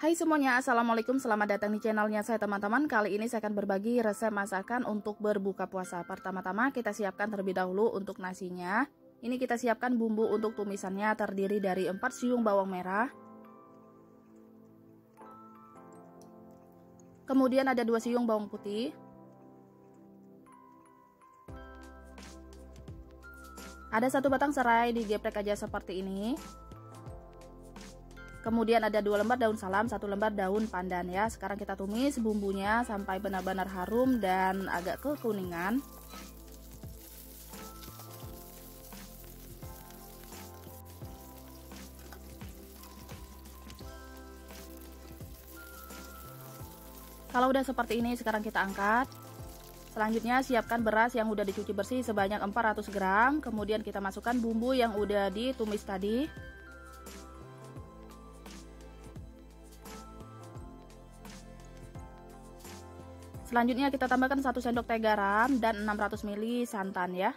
Hai semuanya, assalamualaikum, selamat datang di channelnya saya teman-teman. Kali ini saya akan berbagi resep masakan untuk berbuka puasa. Pertama-tama kita siapkan terlebih dahulu untuk nasinya. Ini kita siapkan bumbu untuk tumisannya, terdiri dari 4 siung bawang merah. Kemudian ada 2 siung bawang putih. Ada 1 batang serai digeprek aja seperti ini. Kemudian ada 2 lembar daun salam, 1 lembar daun pandan ya. Sekarang kita tumis bumbunya sampai benar-benar harum dan agak kekuningan. Kalau udah seperti ini, sekarang kita angkat. Selanjutnya siapkan beras yang udah dicuci bersih sebanyak 400 gram. Kemudian kita masukkan bumbu yang udah ditumis tadi. Selanjutnya kita tambahkan 1 sendok teh garam dan 600 ml santan ya.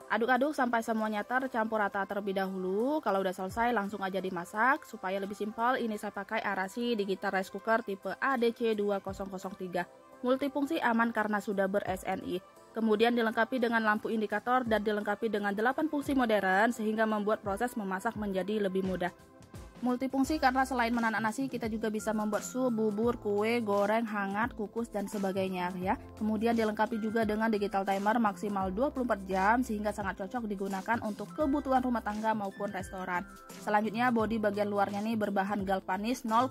Aduk-aduk sampai semuanya tercampur rata terlebih dahulu. Kalau udah selesai langsung aja dimasak. Supaya lebih simpel, ini saya pakai Arashi Digital Rice Cooker tipe ADC 2003. Multifungsi, aman karena sudah ber-SNI. Kemudian dilengkapi dengan lampu indikator dan dilengkapi dengan 8 fungsi modern sehingga membuat proses memasak menjadi lebih mudah. Multifungsi karena selain menanak nasi, kita juga bisa membuat sup, bubur, kue, goreng, hangat, kukus, dan sebagainya ya. Kemudian dilengkapi juga dengan digital timer maksimal 24 jam sehingga sangat cocok digunakan untuk kebutuhan rumah tangga maupun restoran. Selanjutnya bodi bagian luarnya nih berbahan galvanis 0,5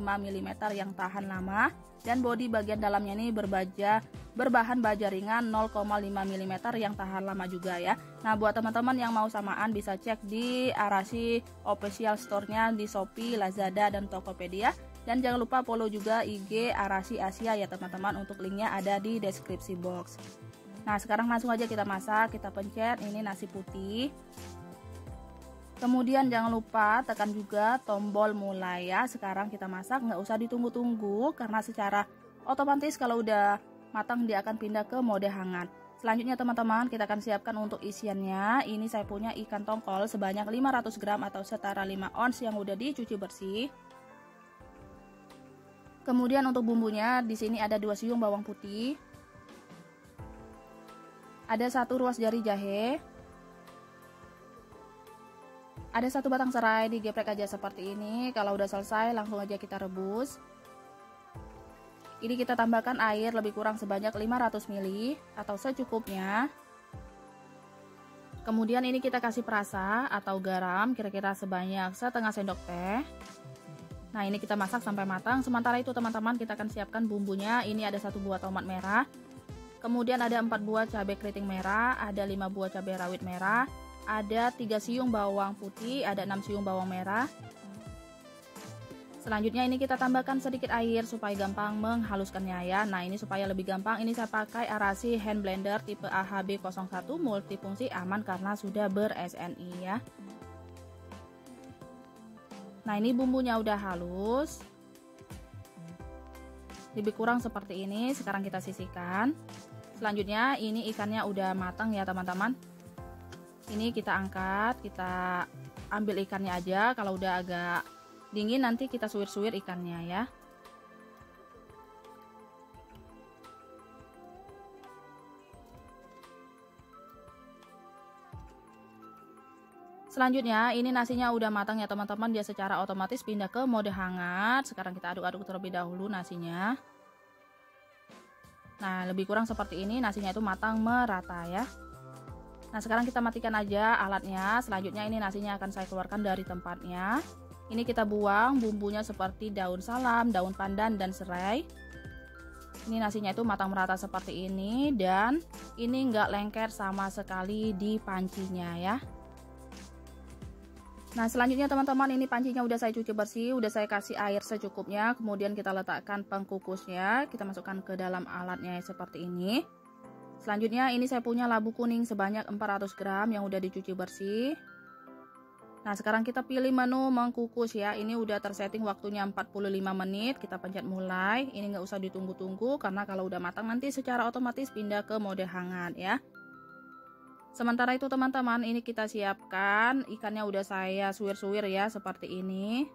mm yang tahan lama, dan bodi bagian dalamnya nih berbahan baja ringan 0,5 mm yang tahan lama juga ya. Nah, buat teman-teman yang mau samaan bisa cek di Arashi official store-nya di Shopee, Lazada, dan Tokopedia. Dan jangan lupa follow juga IG Arashi Asia ya teman-teman, untuk linknya ada di deskripsi box. Nah, sekarang langsung aja kita masak. Kita pencet ini nasi putih. Kemudian jangan lupa tekan juga tombol mulai ya. Sekarang kita masak, nggak usah ditunggu-tunggu karena secara otomatis kalau udah matang dia akan pindah ke mode hangat. Selanjutnya teman-teman, kita akan siapkan untuk isiannya. Ini saya punya ikan tongkol sebanyak 500 gram atau setara 5 ons yang udah dicuci bersih. Kemudian untuk bumbunya di sini ada 2 siung bawang putih. Ada 1 ruas jari jahe. Ada 1 batang serai digeprek aja seperti ini. Kalau udah selesai langsung aja kita rebus. Ini kita tambahkan air lebih kurang sebanyak 500 ml atau secukupnya. Kemudian ini kita kasih perasa atau garam kira-kira sebanyak setengah sendok teh. Nah, ini kita masak sampai matang. Sementara itu teman-teman, kita akan siapkan bumbunya. Ini ada 1 buah tomat merah. Kemudian ada 4 buah cabai keriting merah, ada 5 buah cabai rawit merah, ada 3 siung bawang putih, ada 6 siung bawang merah. Selanjutnya ini kita tambahkan sedikit air supaya gampang menghaluskannya ya. Nah, ini supaya lebih gampang, ini saya pakai Arashi hand blender tipe AHB01 multifungsi, aman karena sudah ber-SNI ya. Nah, ini bumbunya udah halus. Lebih kurang seperti ini. Sekarang kita sisihkan. Selanjutnya ini ikannya udah matang ya teman-teman. Ini kita angkat, kita ambil ikannya aja. Kalau udah agak dingin nanti kita suwir-suwir ikannya ya. Selanjutnya ini nasinya udah matang ya teman-teman, dia secara otomatis pindah ke mode hangat. Sekarang kita aduk-aduk terlebih dahulu nasinya. Nah, lebih kurang seperti ini, nasinya itu matang merata ya. Nah, sekarang kita matikan aja alatnya. Selanjutnya ini nasinya akan saya keluarkan dari tempatnya. Ini kita buang bumbunya seperti daun salam, daun pandan, dan serai. Ini nasinya itu matang merata seperti ini, dan ini nggak lengket sama sekali di pancinya ya. Nah, selanjutnya teman-teman, ini pancinya udah saya cuci bersih, udah saya kasih air secukupnya. Kemudian kita letakkan pengkukusnya, kita masukkan ke dalam alatnya seperti ini. Selanjutnya ini saya punya labu kuning sebanyak 400 gram yang udah dicuci bersih. Nah, sekarang kita pilih menu mengkukus ya. Ini udah tersetting waktunya 45 menit. Kita pencet mulai. Ini nggak usah ditunggu-tunggu karena kalau udah matang nanti secara otomatis pindah ke mode hangat ya. Sementara itu teman-teman, ini kita siapkan ikannya, udah saya suwir-suwir ya seperti ini.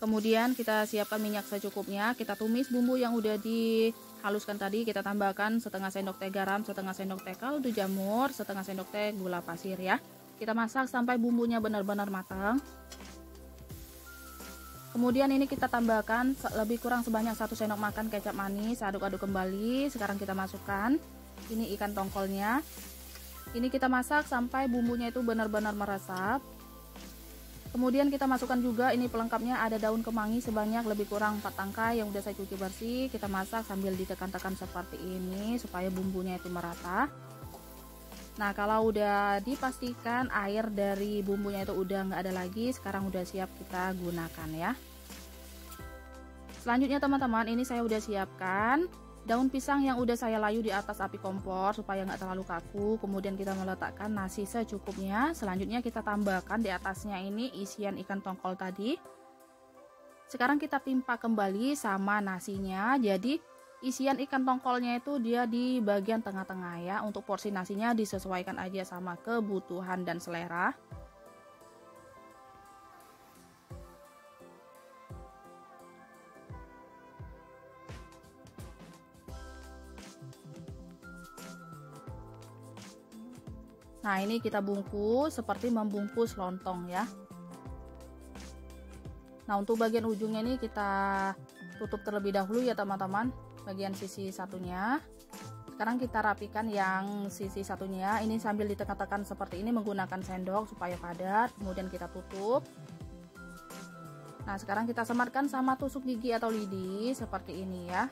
Kemudian kita siapkan minyak secukupnya, kita tumis bumbu yang udah dihaluskan tadi, kita tambahkan setengah sendok teh garam, setengah sendok teh kaldu jamur, setengah sendok teh gula pasir ya. Kita masak sampai bumbunya benar-benar matang. Kemudian ini kita tambahkan lebih kurang sebanyak 1 sendok makan kecap manis, aduk-aduk kembali. Sekarang kita masukkan ini ikan tongkolnya. Ini kita masak sampai bumbunya itu benar-benar meresap. Kemudian kita masukkan juga ini pelengkapnya, ada daun kemangi sebanyak lebih kurang 4 tangkai yang udah saya cuci bersih. Kita masak sambil ditekan-tekan seperti ini supaya bumbunya itu merata. Nah, kalau udah dipastikan air dari bumbunya itu udah nggak ada lagi, sekarang udah siap kita gunakan ya. Selanjutnya teman-teman, ini saya udah siapkan daun pisang yang udah saya layu di atas api kompor supaya nggak terlalu kaku. Kemudian kita meletakkan nasi secukupnya. Selanjutnya kita tambahkan di atasnya ini isian ikan tongkol tadi. Sekarang kita timpa kembali sama nasinya. Jadi isian ikan tongkolnya itu dia di bagian tengah-tengah ya. Untuk porsi nasinya disesuaikan aja sama kebutuhan dan selera. Nah, ini kita bungkus seperti membungkus lontong ya. Nah, untuk bagian ujungnya ini kita tutup terlebih dahulu ya teman-teman, bagian sisi satunya. Sekarang kita rapikan yang sisi satunya, ini sambil ditekan-tekan seperti ini menggunakan sendok supaya padat. Kemudian kita tutup. Nah, sekarang kita sematkan sama tusuk gigi atau lidi seperti ini ya.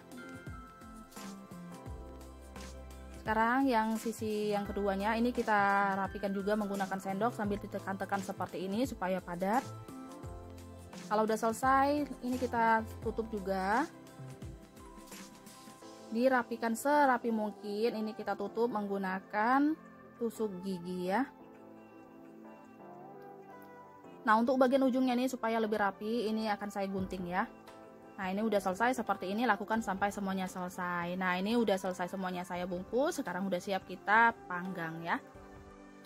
Sekarang yang sisi yang keduanya ini kita rapikan juga menggunakan sendok sambil ditekan-tekan seperti ini supaya padat. Kalau udah selesai, ini kita tutup juga. Dirapikan serapi mungkin, ini kita tutup menggunakan tusuk gigi ya. Nah, untuk bagian ujungnya ini supaya lebih rapi, ini akan saya gunting ya. Nah, ini udah selesai seperti ini, lakukan sampai semuanya selesai. Nah, ini udah selesai semuanya saya bungkus, sekarang udah siap kita panggang ya.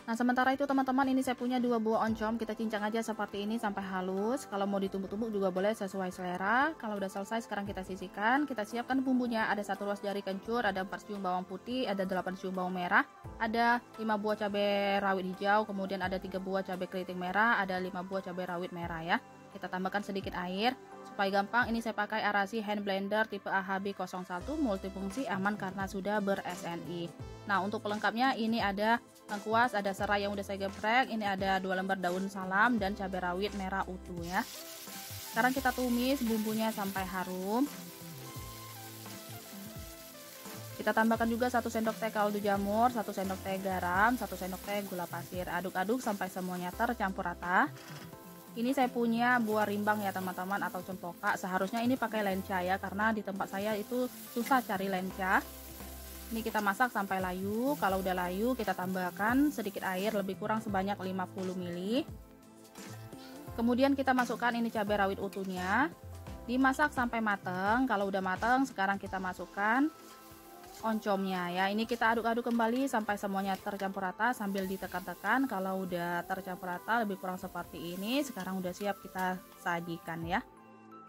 Nah, sementara itu teman-teman, ini saya punya 2 buah oncom, kita cincang aja seperti ini sampai halus. Kalau mau ditumbuk-tumbuk juga boleh sesuai selera. Kalau udah selesai, sekarang kita sisihkan. Kita siapkan bumbunya, ada 1 ruas jari kencur, ada 4 siung bawang putih, ada 8 siung bawang merah, ada 5 buah cabai rawit hijau, kemudian ada 3 buah cabai keriting merah, ada 5 buah cabai rawit merah ya. Kita tambahkan sedikit air supaya gampang. Ini saya pakai Arashi hand blender tipe AHB01 multifungsi, aman karena sudah ber-SNI. Nah, untuk pelengkapnya ini ada lengkuas, ada serai yang udah saya geprek, ini ada 2 lembar daun salam dan cabai rawit merah utuh ya. Sekarang kita tumis bumbunya sampai harum. Kita tambahkan juga 1 sendok teh kaldu jamur, 1 sendok teh garam, 1 sendok teh gula pasir. Aduk-aduk sampai semuanya tercampur rata. Ini saya punya buah rimbang ya teman-teman, atau cempoka. Seharusnya ini pakai lenca ya, karena di tempat saya itu susah cari lenca. Ini kita masak sampai layu. Kalau udah layu, kita tambahkan sedikit air lebih kurang sebanyak 50 ml. Kemudian kita masukkan ini cabai rawit utuhnya. Dimasak sampai matang. Kalau udah matang, sekarang kita masukkan oncomnya ya. Ini kita aduk-aduk kembali sampai semuanya tercampur rata sambil ditekan-tekan. Kalau udah tercampur rata lebih kurang seperti ini, sekarang udah siap kita sajikan ya.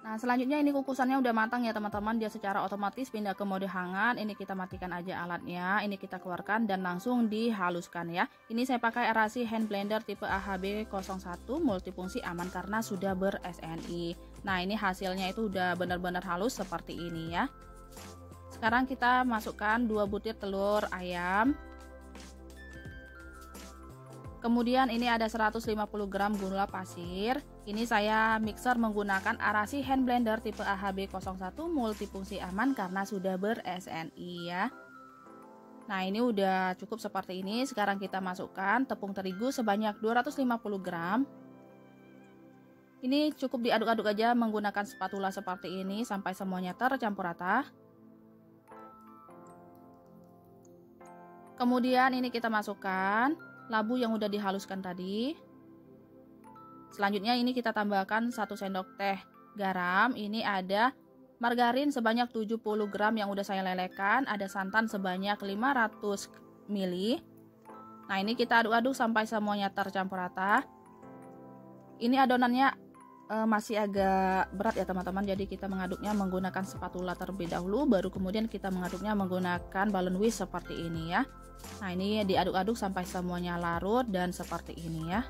Nah, selanjutnya ini kukusannya udah matang ya teman-teman, dia secara otomatis pindah ke mode hangat. Ini kita matikan aja alatnya, ini kita keluarkan dan langsung dihaluskan ya. Ini saya pakai Arashi hand blender tipe AHB01 multifungsi, aman karena sudah ber-SNI. Nah, ini hasilnya itu udah benar-benar halus seperti ini ya. Sekarang kita masukkan 2 butir telur ayam. Kemudian ini ada 150 gram gula pasir. Ini saya mixer menggunakan Arashi hand blender tipe AHB01 multifungsi, aman karena sudah ber-SNI ya. Nah, ini udah cukup seperti ini. Sekarang kita masukkan tepung terigu sebanyak 250 gram. Ini cukup diaduk-aduk aja menggunakan spatula seperti ini sampai semuanya tercampur rata. Kemudian ini kita masukkan labu yang udah dihaluskan tadi. Selanjutnya ini kita tambahkan 1 sendok teh garam. Ini ada margarin sebanyak 70 gram yang udah saya lelehkan. Ada santan sebanyak 500 ml. Nah, ini kita aduk-aduk sampai semuanya tercampur rata. Ini adonannya masih agak berat ya teman-teman, jadi kita mengaduknya menggunakan spatula terlebih dahulu, baru kemudian kita mengaduknya menggunakan balon whisk seperti ini ya. Nah, ini diaduk-aduk sampai semuanya larut dan seperti ini ya.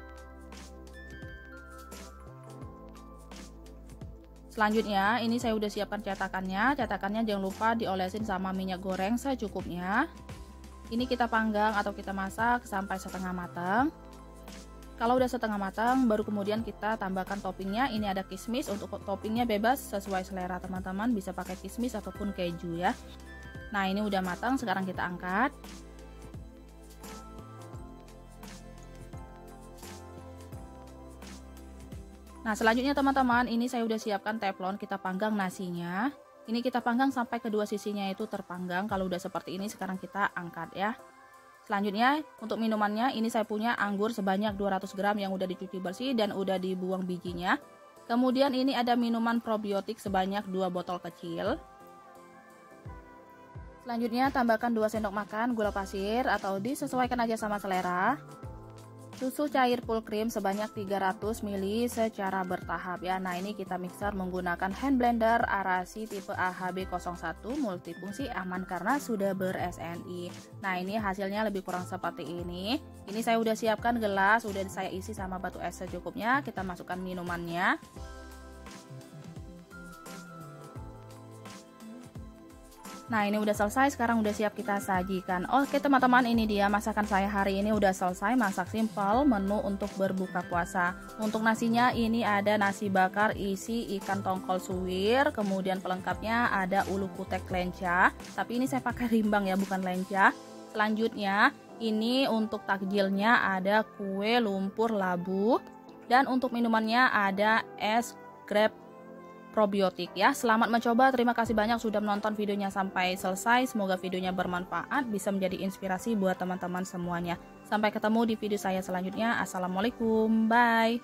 Selanjutnya ini saya udah siapkan cetakannya. Cetakannya jangan lupa diolesin sama minyak goreng secukupnya. Ini kita panggang atau kita masak sampai setengah matang. Kalau udah setengah matang, baru kemudian kita tambahkan toppingnya. Ini ada kismis, untuk toppingnya bebas sesuai selera teman-teman, bisa pakai kismis ataupun keju ya. Nah, ini udah matang, sekarang kita angkat. Nah, selanjutnya teman-teman, ini saya udah siapkan teflon, kita panggang nasinya. Ini kita panggang sampai kedua sisinya itu terpanggang. Kalau udah seperti ini, sekarang kita angkat ya. Selanjutnya untuk minumannya, ini saya punya anggur sebanyak 200 gram yang udah dicuci bersih dan udah dibuang bijinya. Kemudian ini ada minuman probiotik sebanyak 2 botol kecil. Selanjutnya tambahkan 2 sendok makan gula pasir atau disesuaikan aja sama selera. Susu cair full cream sebanyak 300 ml secara bertahap ya. Nah, ini kita mixer menggunakan hand blender Arashi tipe AHB01 multifungsi, aman karena sudah ber-SNI. Nah, ini hasilnya lebih kurang seperti ini. Ini saya udah siapkan gelas, udah saya isi sama batu es secukupnya. Kita masukkan minumannya. Nah, ini udah selesai, sekarang udah siap kita sajikan. Oke teman-teman, ini dia masakan saya hari ini udah selesai. Masak simpel, menu untuk berbuka puasa. Untuk nasinya ini ada nasi bakar isi ikan tongkol suwir. Kemudian pelengkapnya ada ulu kutek lenca, tapi ini saya pakai rimbang ya, bukan lenca. Selanjutnya ini untuk takjilnya ada kue lumpur labu. Dan untuk minumannya ada es grape probiotik ya. Selamat mencoba, terima kasih banyak sudah menonton videonya sampai selesai. Semoga videonya bermanfaat, bisa menjadi inspirasi buat teman-teman semuanya. Sampai ketemu di video saya selanjutnya. Assalamualaikum, bye.